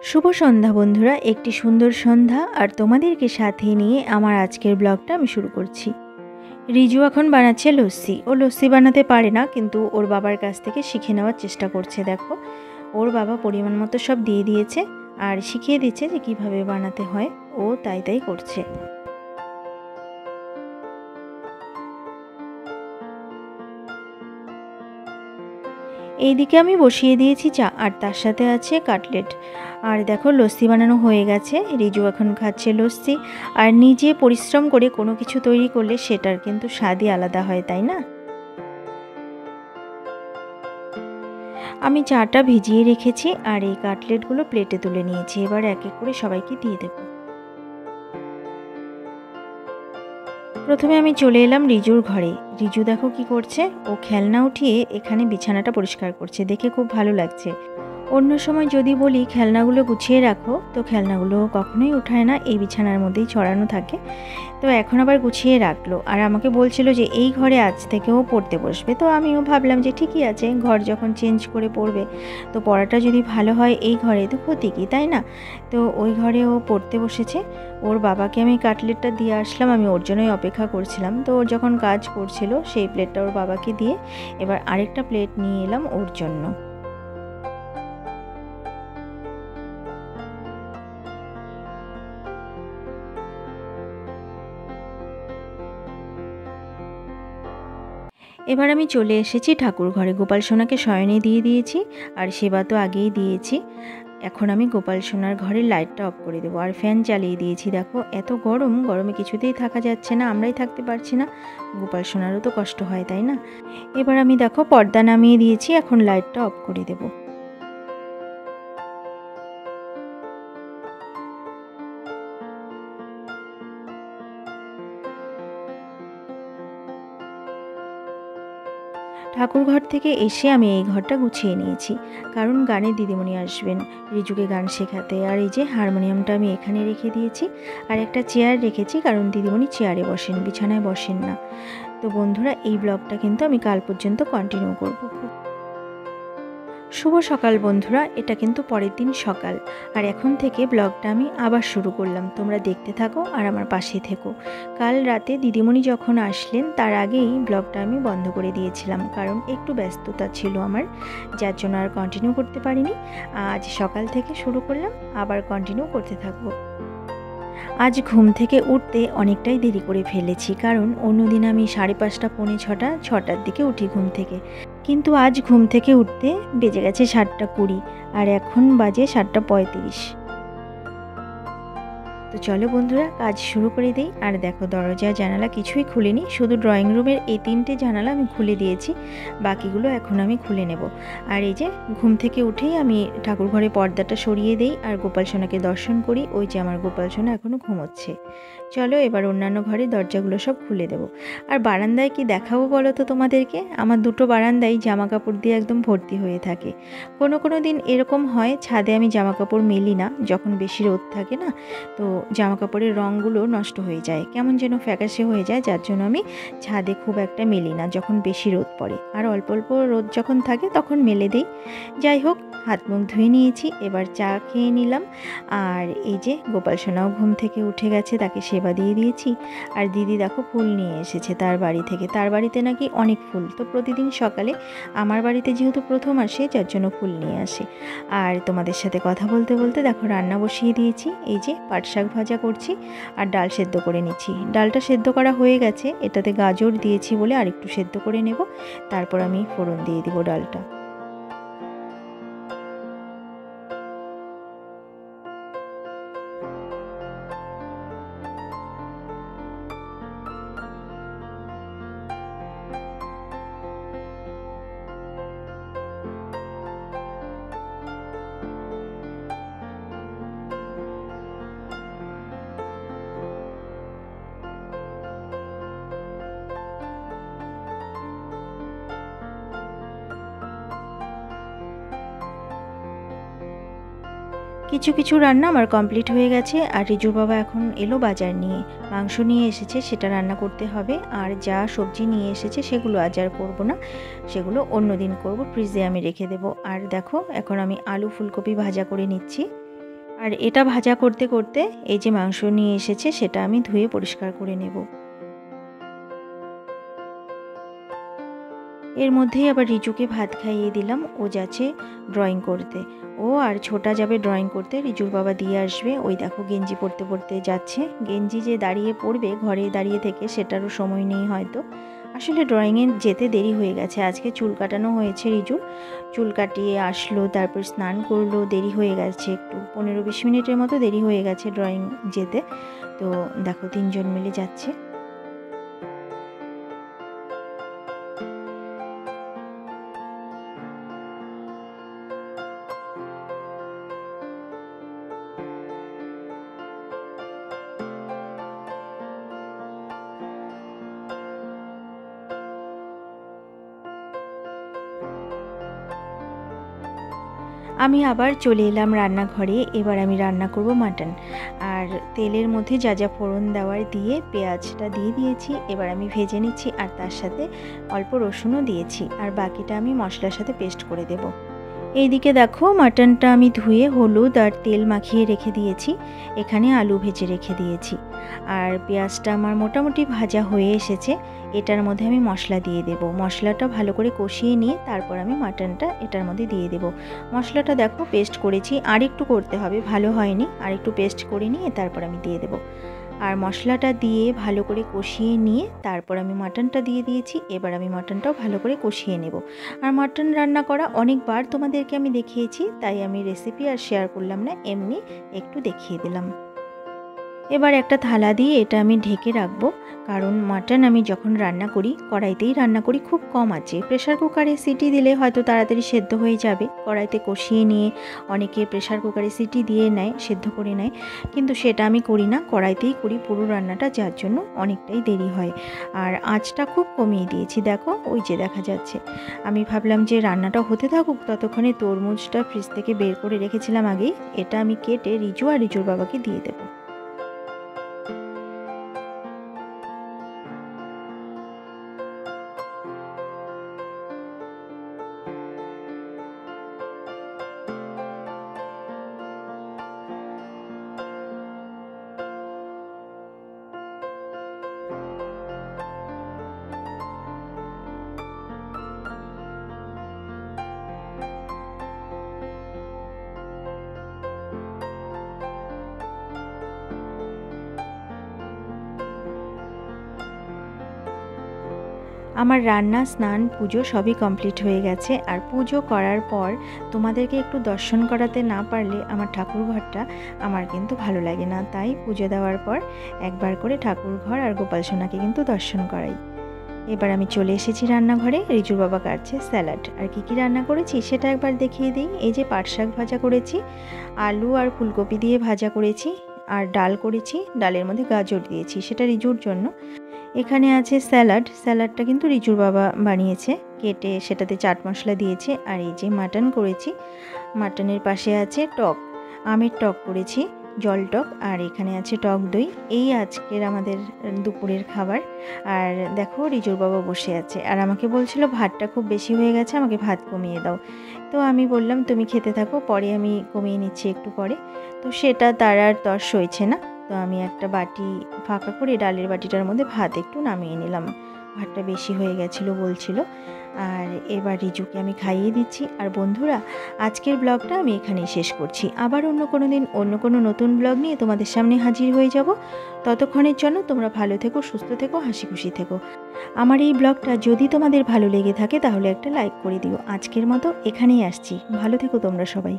শুভ সন্ধ্যা বন্ধুরা, একটি সুন্দর সন্ধ্যা আর তোমাদেরকে সাথে নিয়ে আমার আজকের ব্লগটা আমি শুরু করছি। রিজু এখন বানাচ্ছে লস্যি। ও লস্যি বানাতে পারে না, কিন্তু ওর বাবার কাছ থেকে শিখে নেওয়ার চেষ্টা করছে। দেখো, ওর বাবা পরিমাণ মতো সব দিয়ে দিয়েছে আর শিখিয়ে দিচ্ছে যে কিভাবে বানাতে হয়। ও তাই করছে। এইদিকে আমি বসিয়ে দিয়েছি চা, আর তার সাথে আছে কাটলেট। আর দেখো, লস্যি বানানো হয়ে গেছে। রিজু এখন খাচ্ছে লস্যি। আর নিজে পরিশ্রম করে কোনো কিছু তৈরি করলে সেটার কিন্তু স্বাদই আলাদা হয়, তাই না? আমি চাটা ভিজিয়ে রেখেছি আর এই কাটলেটগুলো প্লেটে তুলে নিয়েছি। এবার এক এক করে সবাইকে দিয়ে দেবো। প্রথমে আমি চলে এলাম রিজুর ঘরে। রিজু দেখো কি করছে, ও খেলনা উঠিয়ে এখানে বিছানাটা পরিষ্কার করছে। দেখে খুব ভালো লাগছে। অন্য সময় যদি বলি খেলনাগুলো গুছিয়ে রাখো, তো খেলনাগুলো কখনোই উঠায় না, এই বিছানার মধ্যেই ছড়ানো থাকে। তো এখন আবার গুছিয়ে রাখলো আর আমাকে বলছিল যে এই ঘরে আজ থেকে ও পড়তে বসবে। তো আমিও ভাবলাম যে ঠিকই আছে, ঘর যখন চেঞ্জ করে পড়বে তো পড়াটা যদি ভালো হয় এই ঘরে, তো ক্ষতি কী, তাই না? তো ওই ঘরে ও পড়তে বসেছে। ওর বাবাকে আমি কাটলেটটা দিয়ে আসলাম, আমি ওর জন্যই অপেক্ষা করছিলাম। তো ওর যখন কাজ করছিল সেই প্লেটটা ওর বাবাকে দিয়ে এবার আরেকটা প্লেট নিয়ে এলাম ওর জন্য। এবার আমি চলে এসেছি ঠাকুর ঘরে। গোপাল সোনাকে শয়নে দিয়ে দিয়েছি আর সেবা তো আগেই দিয়েছি। এখন আমি গোপাল সোনার ঘরের লাইটটা অফ করে দেবো আর ফ্যান চালিয়ে দিয়েছি। দেখো, এত গরমে কিছুতেই থাকা যাচ্ছে না, আমরাই থাকতে পারছি না, গোপাল সোনারও তো কষ্ট হয়, তাই না? এবার আমি দেখো পর্দা নামিয়ে দিয়েছি, এখন লাইটটা অফ করে দেবো। ঠাকুরঘর থেকে এসে আমি এই ঘরটা গুছিয়ে নিয়েছি, কারণ গানের দিদিমণি আসবেন রিজুকে গান শেখাতে। আর এই যে হারমোনিয়ামটা আমি এখানে রেখে দিয়েছি আর একটা চেয়ার রেখেছি, কারণ দিদিমণি চেয়ারে বসেন, বিছানায় বসেন না। তো বন্ধুরা, এই ব্লগটা কিন্তু আমি কাল পর্যন্ত কন্টিনিউ করব। শুভ সকাল বন্ধুরা, এটা কিন্তু পরের দিন সকাল। আর এখন থেকে ব্লগটা আমি আবার শুরু করলাম। তোমরা দেখতে থাকো আর আমার পাশে থেকো। কাল রাতে দিদিমণি যখন আসলেন তার আগেই ব্লগটা আমি বন্ধ করে দিয়েছিলাম, কারণ একটু ব্যস্ততা ছিল আমার, যার জন্য আর কন্টিনিউ করতে পারিনি। আজ সকাল থেকে শুরু করলাম, আবার কন্টিনিউ করতে থাকবো। আজ ঘুম থেকে উঠতে অনেকটাই দেরি করে ফেলেছি, কারণ অন্যদিন আমি 5:30 পৌনে 6টার দিকে উঠি ঘুম থেকে। কিন্তু আজ ঘুম থেকে উঠতে বেজে গেছে 7:20 আর এখন বাজে 7:35। তো চলো বন্ধুরা, কাজ শুরু করে দিই। আর দেখো, দরজা জানালা কিছুই খুলিনি, শুধু ড্রয়িং রুমের এই 3টে জানালা আমি খুলে দিয়েছি, বাকিগুলো এখন আমি খুলে নেব। আর এই যে ঘুম থেকে উঠেই আমি ঠাকুর ঘরে পর্দাটা সরিয়ে দিই আর গোপাল সোনাকে দর্শন করি। ওই যে আমার গোপাল সোনা এখনও ঘুমোচ্ছে। চলো এবার অন্যান্য ঘরের দরজাগুলো সব খুলে দেব। আর বারান্দায় কি দেখাবো বলো তো তোমাদেরকে? আমার দুটো বারান্দায় জামা কাপড় দিয়ে একদম ভর্তি হয়ে থাকে। কোনো দিন এরকম হয় ছাদে আমি জামা কাপড় মেলি না, যখন বেশি রোদ থাকে না, তো জামা কাপড়ের রঙগুলো নষ্ট হয়ে যায়, কেমন যেন ফ্যাকাশে হয়ে যায়, যার জন্য আমি ছাদে খুব একটা মেলি না যখন বেশি রোদ পড়ে। আর অল্প অল্প রোদ যখন থাকে তখন মেলে দিই। যাই হোক, হাত মুখ ধুয়ে নিয়েছি, এবার চা খেয়ে নিলাম। আর এই যে গোপাল সোনাও ঘুম থেকে উঠে গেছে, তাকে সেবা দিয়ে দিয়েছি। আর দিদি দেখো ফুল নিয়ে এসেছে তার বাড়ি থেকে। তার বাড়িতে নাকি অনেক ফুল, তো প্রতিদিন সকালে আমার বাড়িতে যেহেতু প্রথম আসে, যার জন্য ফুল নিয়ে আসে। আর তোমাদের সাথে কথা বলতে বলতে দেখো রান্না বসিয়ে দিয়েছি। এই যে পাট শাক ভাজা করছি আর ডাল সেদ্ধ করে নিচ্ছি। ডালটা সেদ্ধ করা হয়ে গেছে, এটাতে গাজর দিয়েছি বলে আর একটু সেদ্ধ করে নেব, তারপর আমি ফোড়ন দিয়ে দিব ডালটা। কিছু রান্না আমার কমপ্লিট হয়ে গেছে। আর রিজুর বাবা এখন এলো বাজার নিয়ে, মাংস নিয়ে এসেছে, সেটা রান্না করতে হবে। আর যা সবজি নিয়ে এসেছে সেগুলো আজ আর করবো না, সেগুলো অন্য দিন করবো, ফ্রিজে আমি রেখে দেবো। আর দেখো, এখন আমি আলু ফুলকপি ভাজা করে নিচ্ছি। আর এটা ভাজা করতে করতে এই যে মাংস নিয়ে এসেছে সেটা আমি ধুয়ে পরিষ্কার করে নেব। এর মধ্যেই আবার রিজুকে ভাত খাইয়ে দিলাম, ও যাচ্ছে ড্রয়িং করতে। ও আর ছোটা যাবে ড্রয়িং করতে, রিজুর বাবা দিয়ে আসবে। ওই দেখো গেঞ্জি পরতে পরতে যাচ্ছে। গেঞ্জি যে দাঁড়িয়ে পড়বে ঘরে দাঁড়িয়ে থেকে সেটারও সময় নেই হয়তো। আসলে ড্রয়িংয়ে যেতে দেরি হয়ে গেছে। আজকে চুল কাটানো হয়েছে রিজুর, চুল কাটিয়ে আসলো, তারপর স্নান করলো, দেরি হয়ে গেছে একটু 15-20 মিনিটের মতো দেরি হয়ে গেছে ড্রয়িং যেতে। তো দেখো 3 জন মিলে যাচ্ছে। আমি আবার চলে এলাম রান্নাঘরে। এবার আমি রান্না করব মাটন। আর তেলের মধ্যে যা যা ফোড়ন দেওয়ার দিয়ে পেঁয়াজটা দিয়ে দিয়েছি, এবার আমি ভেজে নিচ্ছি আর তার সাথে অল্প রসুনও দিয়েছি, আর বাকিটা আমি মশলার সাথে পেস্ট করে দেব। এইদিকে দেখো মাটনটা আমি ধুয়ে হলুদ আর তেল মাখিয়ে রেখে দিয়েছি, এখানে আলু ভেজে রেখে দিয়েছি। আর পেঁয়াজটা আমার মোটামুটি ভাজা হয়ে এসেছে। এটার মধ্যে আমি মশলা দিয়ে দেব। মশলাটা ভালো করে কষিয়ে নিয়ে তারপর আমি মাটনটা এটার মধ্যে দিয়ে দেব। মশলাটা দেখো পেস্ট করেছি, আর একটু করতে হবে, ভালো হয়নি, আর একটু পেস্ট করে নিয়ে তারপর আমি দিয়ে দেব। আর মশলাটা দিয়ে ভালো করে কষিয়ে নিয়ে তারপর আমি মাটনটা দিয়ে দিয়েছি। এবার আমি মাটনটাও ভালো করে কষিয়ে নেব। আর মাটন রান্না করা অনেকবার তোমাদেরকে আমি দেখিয়েছি, তাই আমি রেসিপি আর শেয়ার করলাম না, এমনি একটু দেখিয়ে দিলাম। এবার একটা থালা দিয়ে এটা আমি ঢেকে রাখবো, কারণ মাটন আমি যখন রান্না করি কড়াইতেই রান্না করি, খুব কম আছে। প্রেশার কুকারে সিটি দিলে হয়তো তাড়াতাড়ি সেদ্ধ হয়ে যাবে, কড়াইতে কষিয়ে নিয়ে অনেকে প্রেশার কুকারে সিটি দিয়ে নেয়, সেদ্ধ করে নেয়, কিন্তু সেটা আমি করি না, কড়াইতেই করি পুরো রান্নাটা, যার জন্য অনেকটাই দেরি হয়। আর আঁচটা খুব কমিয়ে দিয়েছি, দেখো ওই যে দেখা যাচ্ছে। আমি ভাবলাম যে রান্নাটা হতে থাকুক, ততক্ষণে তরমুজটা ফ্রিজ থেকে বের করে রেখেছিলাম আগেই, এটা আমি কেটে রিজু আর রিজুর বাবাকে দিয়ে দেবো। আমার রান্না, স্নান, পুজো সবই কমপ্লিট হয়ে গেছে। আর পুজো করার পর তোমাদেরকে একটু দর্শন করাতে না পারলে আমার ঠাকুরঘরটা আমার কিন্তু ভালো লাগে না, তাই পুজো দেওয়ার পর একবার করে ঠাকুরঘর আর গোপাল সোনাকে কিন্তু দর্শন করাই। এবার আমি চলে এসেছি রান্নাঘরে। রিজুর বাবা কাটছে স্যালাড। আর কি রান্না করেছি সেটা একবার দেখিয়ে দিই। এই যে পাট শাক ভাজা করেছি, আলু আর ফুলকপি দিয়ে ভাজা করেছি, আর ডাল করেছি, ডালের মধ্যে গাজর দিয়েছি, সেটা রিজুর জন্য। এখানে আছে স্যালাড, স্যালাডটা কিন্তু রিজুর বাবা বানিয়েছে, কেটে সেটাতে চাট মশলা দিয়েছে। আর এই যে মাটন করেছি, মাটনের পাশে আছে টক, আমের টক করেছি, জল টক, আর এখানে আছে টক দই। এই আজকের আমাদের দুপুরের খাবার। আর দেখো রিজুর বাবা বসে আছে, আর আমাকে বলছিল ভাতটা খুব বেশি হয়ে গেছে, আমাকে ভাত কমিয়ে দাও। তো আমি বললাম তুমি খেতে থাকো, পরে আমি কমিয়ে নিচ্ছি একটু পরে। তো সেটা তার আর তর সইছে না, তো আমি একটা বাটি ফাঁকা করে ডালের বাটিটার মধ্যে ভাত একটু নামিয়ে নিলাম, ভাতটা বেশি হয়ে গেছিলো বলছিল। আর এবার রিজুকে আমি খাইয়ে দিচ্ছি। আর বন্ধুরা, আজকের ব্লগটা আমি এখানেই শেষ করছি। আবার অন্য কোনো দিন অন্য কোনো নতুন ব্লগ নিয়ে তোমাদের সামনে হাজির হয়ে যাব। ততক্ষণের জন্য তোমরা ভালো থেকো, সুস্থ থেকো, হাসি খুশি থেকো। আমার এই ব্লগটা যদি তোমাদের ভালো লেগে থাকে তাহলে একটা লাইক করে দিও। আজকের মতো এখানেই আসছি, ভালো থেকো তোমরা সবাই।